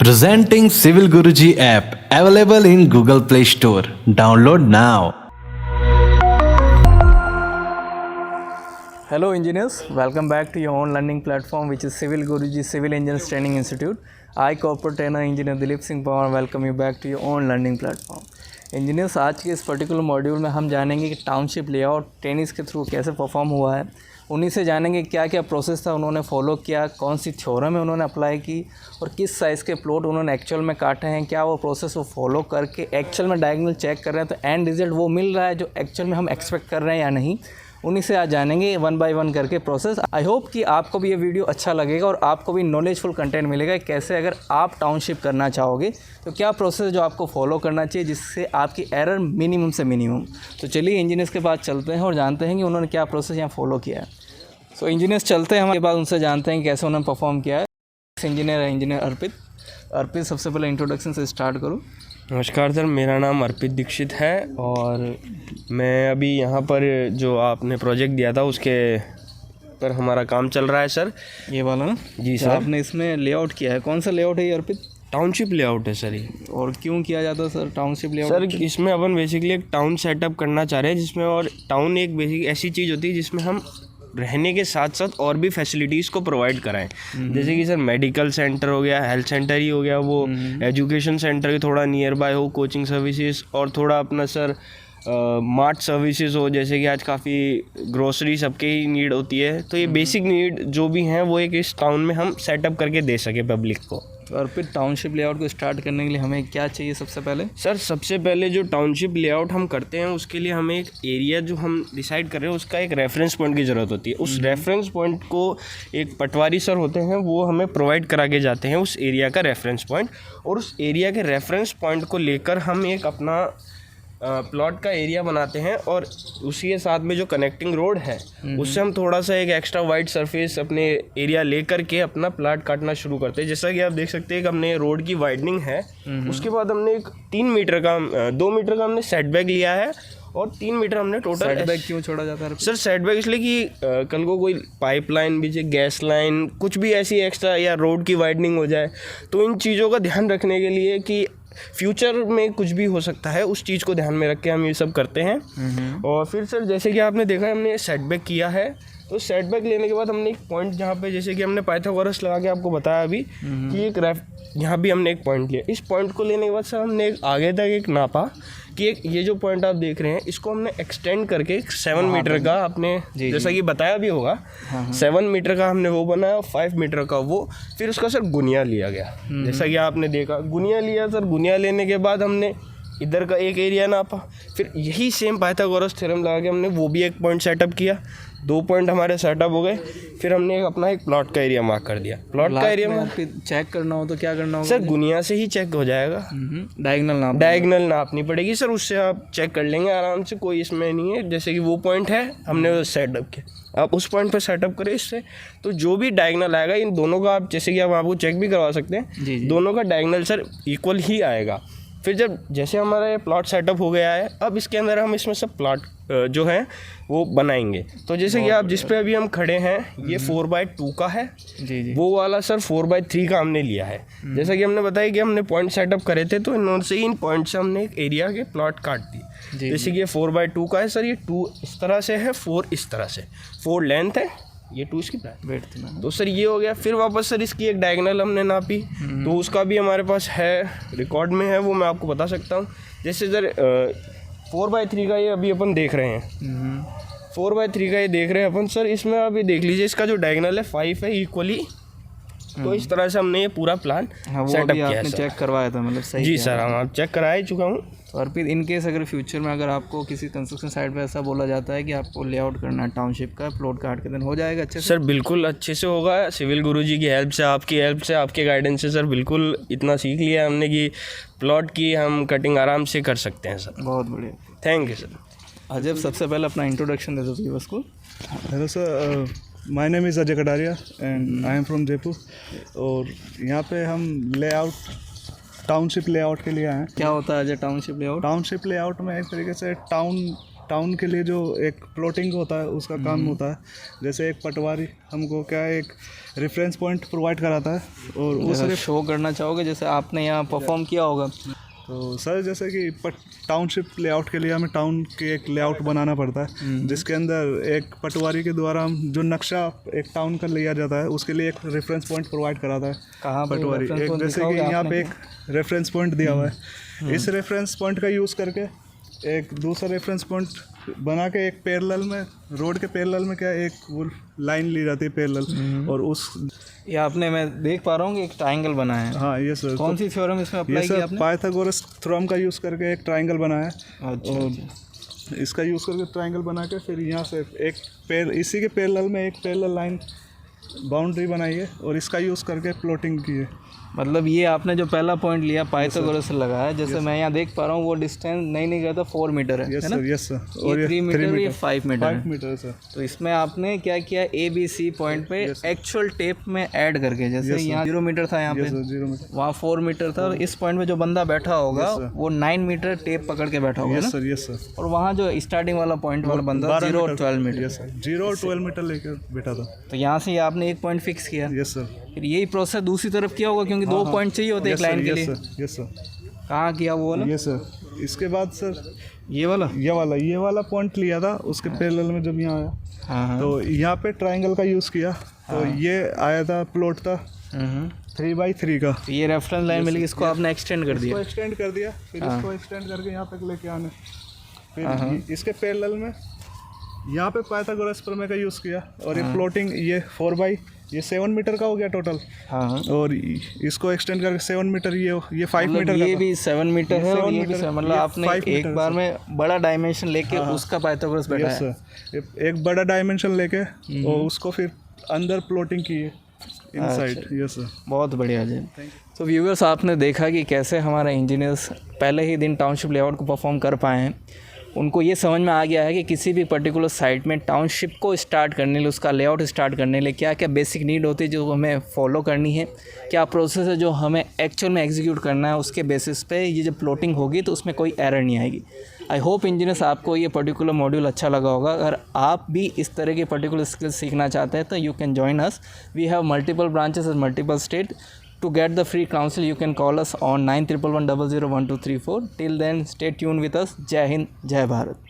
Presenting Civil Guruji app available in Google Play Store. Download now. Hello engineers, welcome back to your own learning platform which is Civil Guruji Civil Engineers Training Institute. I corporate trainer engineer Dilip Singh Pawar welcome you back to your own learning platform. Engineers आज के इस particular module में हम जानेंगे कि township layout tennis के through कैसे perform हुआ है। उन्हीं से जानेंगे क्या क्या प्रोसेस था उन्होंने फॉलो किया, कौन सी थ्योरम है उन्होंने अप्लाई की और किस साइज़ के प्लॉट उन्होंने एक्चुअल में काटे हैं, क्या वो प्रोसेस वो फॉलो करके एक्चुअल में डायगोनल चेक कर रहे हैं तो एंड रिजल्ट वो मिल रहा है जो एक्चुअल में हम एक्सपेक्ट कर रहे हैं या नहीं। उन्हीं से आज जानेंगे वन बाय वन करके प्रोसेस। आई होप कि आपको भी ये वीडियो अच्छा लगेगा और आपको भी नॉलेजफुल कंटेंट मिलेगा कैसे अगर आप टाउनशिप करना चाहोगे तो क्या प्रोसेस जो आपको फॉलो करना चाहिए जिससे आपकी एरर मिनिमम से मिनिमम। तो चलिए इंजीनियर्स के पास चलते हैं और जानते हैं कि उन्होंने क्या प्रोसेस यहाँ फॉलो किया है। सो इंजीनियर्स चलते हैं हमारे पास, उनसे जानते हैं कैसे उन्होंने परफॉर्म किया है। इंजीनियर है इंजीनियर अर्पित सबसे पहले इंट्रोडक्शन से स्टार्ट करूँ। नमस्कार सर, मेरा नाम अर्पित दीक्षित है और मैं अभी यहाँ पर जो आपने प्रोजेक्ट दिया था उसके पर हमारा काम चल रहा है सर। ये वाला ना? जी सर। आपने इसमें लेआउट किया है, कौन सा लेआउट है ये अर्पित? टाउनशिप लेआउट है सर ये। और क्यों किया जाता है सर टाउनशिप लेआउट? सर इसमें अपन बेसिकली एक टाउन सेटअप करना चाह रहे हैं जिसमें, और टाउन एक बेसिक ऐसी चीज़ होती है जिसमें हम रहने के साथ साथ और भी फैसिलिटीज़ को प्रोवाइड कराएं। जैसे कि सर मेडिकल सेंटर हो गया, हेल्थ सेंटर ही हो गया, वो एजुकेशन सेंटर के थोड़ा नियर बाय हो, कोचिंग सर्विसेज और थोड़ा अपना सर मार्ट सर्विसेज हो। जैसे कि आज काफ़ी ग्रोसरी सबके ही नीड होती है, तो ये बेसिक नीड जो भी हैं वो एक इस टाउन में हम सेटअप करके दे सके पब्लिक को। और फिर टाउनशिप लेआउट को स्टार्ट करने के लिए हमें क्या चाहिए सबसे पहले? सर सबसे पहले जो टाउनशिप लेआउट हम करते हैं उसके लिए हमें एक एरिया जो हम डिसाइड कर रहे हैं उसका एक रेफरेंस पॉइंट की ज़रूरत होती है। उस रेफरेंस पॉइंट को एक पटवारी सर होते हैं वो हमें प्रोवाइड करा के जाते हैं उस एरिया का रेफरेंस पॉइंट, और उस एरिया के रेफरेंस पॉइंट को लेकर हम एक अपना प्लॉट का एरिया बनाते हैं और उसी के साथ में जो कनेक्टिंग रोड है उससे हम थोड़ा सा एक एक्स्ट्रा वाइड सरफेस अपने एरिया लेकर के अपना प्लॉट काटना शुरू करते हैं। जैसा कि आप देख सकते हैं कि हमने रोड की वाइडनिंग है, उसके बाद हमने एक 2 मीटर का हमने सेटबैक लिया है और 3 मीटर हमने टोटल। सेटबैक क्यों छोड़ा जाता है सर? सेटबैक इसलिए कि कल को कोई पाइपलाइन भी, गैस लाइन, कुछ भी ऐसी एक्स्ट्रा या रोड की वाइडनिंग हो जाए तो इन चीज़ों का ध्यान रखने के लिए कि फ्यूचर में कुछ भी हो सकता है उस चीज़ को ध्यान में रख के हम ये सब करते हैं। और फिर सर जैसे कि आपने देखा हमने सेटबैक किया है, तो सेटबैक लेने के बाद हमने एक पॉइंट जहाँ पे जैसे कि हमने पाइथागोरस लगा के आपको बताया अभी कि एक यहाँ भी हमने एक पॉइंट लिया। इस पॉइंट को लेने के बाद सर हमने एक आगे तक एक नापा कि एक ये जो पॉइंट आप देख रहे हैं इसको हमने एक्सटेंड करके 7 मीटर का आपने जैसा कि बताया भी होगा 7 मीटर का हमने वो बनाया, 5 मीटर का वो। फिर उसका सर गुनिया लिया गया जैसा कि आपने देखा, गुनिया लिया सर। गुनिया लेने के बाद हमने इधर का एक एरिया नापा, फिर यही सेम पाइथागोरस थ्योरम लगा के हमने वो भी एक पॉइंट सेटअप किया। 2 पॉइंट हमारे सेटअप हो गए। फिर हमने अपना एक प्लॉट का एरिया मार्क कर दिया। प्लॉट का एरिया चेक करना हो तो क्या करना होगा सर? गुनिया से ही चेक हो जाएगा। डायगोनल नापनी पड़ेगी सर, उससे आप चेक कर लेंगे आराम से, कोई इसमें नहीं है। जैसे कि वो पॉइंट है हमने सेटअप किया, आप उस पॉइंट पर सेटअप करें इससे, तो जो भी डायगोनल आएगा इन दोनों का आप जैसे कि आप आपको चेक भी करवा सकते हैं, दोनों का डायगोनल सर इक्वल ही आएगा। फिर जब जैसे हमारा ये प्लॉट सेटअप हो गया है, अब इसके अंदर हम इसमें सब प्लॉट जो हैं वो बनाएंगे। तो जैसे कि आप जिस पे अभी हम खड़े हैं ये 4x2 का है। जी। वो वाला सर 4x3 का हमने लिया है। जैसा कि हमने बताया कि हमने पॉइंट सेटअप करे थे तो इन पॉइंट से हमने एक एरिया के प्लॉट काट दिए। जैसे कि ये 4x2 का है सर, ये 2 इस तरह से है, 4 इस तरह से, 4 लेंथ है, ये 2 इसकी ब्रेड्थ है। तो सर ये हो गया। फिर वापस सर इसकी एक डायगोनल हमने नापी, तो उसका भी हमारे पास है, रिकॉर्ड में है, वो मैं आपको बता सकता हूँ। जैसे सर 4x3 का ये अभी अपन देख रहे हैं, 4x3 का ये देख रहे हैं अपन सर, इसमें आप ये देख लीजिए इसका जो डायगोनल है 5 है इक्वली। तो इस तरह से हमने ये पूरा प्लान सेटअप किया है। चेक करवाया था मतलब सही? जी सर, हम चेक करा ही चुका हूँ। और फिर इन केस अगर फ्यूचर में अगर आपको किसी कंस्ट्रक्शन साइट पे ऐसा बोला जाता है कि आपको लेआउट करना है टाउनशिप का, प्लॉट काट के, दिन हो जाएगा अच्छे से? सर बिल्कुल अच्छे से होगा। सिविल गुरुजी की हेल्प से, आपकी हेल्प से, आपके गाइडेंस से सर बिल्कुल इतना सीख लिया हमने कि प्लॉट की हम कटिंग आराम से कर सकते हैं सर। बहुत बढ़िया, थैंक यू सर। अजय सबसे पहले अपना इंट्रोडक्शन दे दो व्यूअर्स को। Hello sir, my name is Ajay Kataria and I am from Jaipur. और यहाँ पे हम टाउनशिप लेआउट के लिए आए हैं। क्या होता है Ajay township layout? Township layout में एक तरीके से टाउन टाउन के लिए जो एक प्लॉटिंग होता है उसका काम होता है। जैसे एक पटवारी हमको क्या है एक रेफरेंस पॉइंट प्रोवाइड कराता है और उस जैसे शो करना चाहोगे जैसे आपने यहाँ परफॉर्म किया होगा। तो सर जैसे कि टाउनशिप लेआउट के लिए हमें टाउन के एक लेआउट बनाना पड़ता है जिसके अंदर एक पटवारी के द्वारा हम जो नक्शा एक टाउन का लिया जाता है उसके लिए एक रेफरेंस पॉइंट प्रोवाइड कराता है कहाँ पे पटवारी। reference एक point जैसे कि दिखाओगे यहाँ आपने पे एक रेफरेंस पॉइंट दिया हुआ है, इस रेफरेंस पॉइंट का यूज़ करके एक दूसरा रेफरेंस पॉइंट बना के एक पैरेलल में रोड के पैरेलल में क्या एक वो लाइन ली जाती है पैरेलल और उस ये आपने मैं देख पा रहा हूँ कि एक ट्रायंगल बनाया है। हाँ ये सर कौन सी थ्योरम इसमें ये अप्लाई किया सर आपने? पाइथागोरस थ्योरम का यूज़ करके एक ट्रायंगल बनाया है अच्छा, और इसका यूज़ करके ट्रायंगल बना के फिर यहाँ से एक इसी के पैरेलल में एक पैरेलल लाइन बाउंड्री बनाई है और इसका यूज़ करके प्लॉटिंग की है। मतलब ये आपने जो पहला पॉइंट लिया पाइथागोरस से लगाया, जैसे मैं यहाँ देख पा रहा हूँ वो डिस्टेंस नहीं कहता 4 मीटर है, यस है ना? Sir yes sir. और 3 मीटर और ये 5 मीटर 5 है। Metre sir. तो इसमें आपने क्या किया, ए बी सी पॉइंट पे एक्चुअल टेप में ऐड करके, जैसे यहाँ 0 मीटर था यहाँ पे, 0 मीटर वहाँ 4 मीटर था, और इस पॉइंट पे जो बंदा बैठा होगा वो 9 मीटर टेप पकड़ के बैठा होगा ना, सर यस सर। और वहाँ जो स्टार्टिंग वाला पॉइंट वाला बंदा 0 और 12 मीटर। यस सर 0 और 12 मीटर लेकर बैठा था। तो यहाँ से आपने एक पॉइंट फिक्स किया। Yes sir. फिर यही प्रोसेस दूसरी तरफ किया होगा क्योंकि 2 पॉइंट चाहिए होते एक लाइन के लिए। Yes sir. कहाँ किया वो वाला? Yes sir. इसके बाद सर ये वाला ये वाला पॉइंट लिया था उसके पैरेलल में जब यहाँ आया हाँ तो यहाँ पे ट्रायंगल का यूज़ किया तो ये आया था प्लॉट था 3x3 का। तो ये रेफरेंस लाइन मिली, इसको आपने एक्सटेंड कर दिया। इसको एक्सटेंड कर दिया, फिर इसको एक्सटेंड करके यहाँ तक लेके आने, फिर इसके पैरेलल में यहाँ पे पाइथागोरस प्रमेय का यूज़ किया और ये प्लॉटिंग ये 7 मीटर का हो गया टोटल। हाँ और इसको एक्सटेंड करके 7 मीटर ये 5 मीटर ये का भी 7 मीटर है और ये भी 7, मतलब ये आपने 5 एक मीटर बार में बड़ा डायमेंशन लेके उसका पाइथागोरस बैठाया। Yes sir. एक बड़ा डायमेंशन लेके और उसको फिर अंदर प्लॉटिंग की है इनसाइड। Yes sir. बहुत बढ़िया जी। तो व्यूअर्स, आपने देखा कि कैसे हमारे इंजीनियर्स पहले ही दिन टाउनशिप लेआउट को परफॉर्म कर पाए हैं। उनको ये समझ में आ गया है कि किसी भी पर्टिकुलर साइट में टाउनशिप को स्टार्ट करने के लिए, उसका लेआउट स्टार्ट करने के लिए क्या क्या बेसिक नीड होती है जो हमें फॉलो करनी है, क्या प्रोसेस है जो हमें एक्चुअल में एग्जीक्यूट करना है, उसके बेसिस पे ये जब प्लॉटिंग होगी तो उसमें कोई एरर नहीं आएगी। आई होप इंजीनियर्स आपको ये पर्टिकुलर मॉड्यूल अच्छा लगा होगा। अगर आप भी इस तरह के पर्टिकुलर स्किल्स सीखना चाहते हैं तो you can join us. We have multiple branches in multiple state. To get the free counsel, you can call us on 9111001234. Till then, stay tuned with us. Jai Hind, Jai Bharat.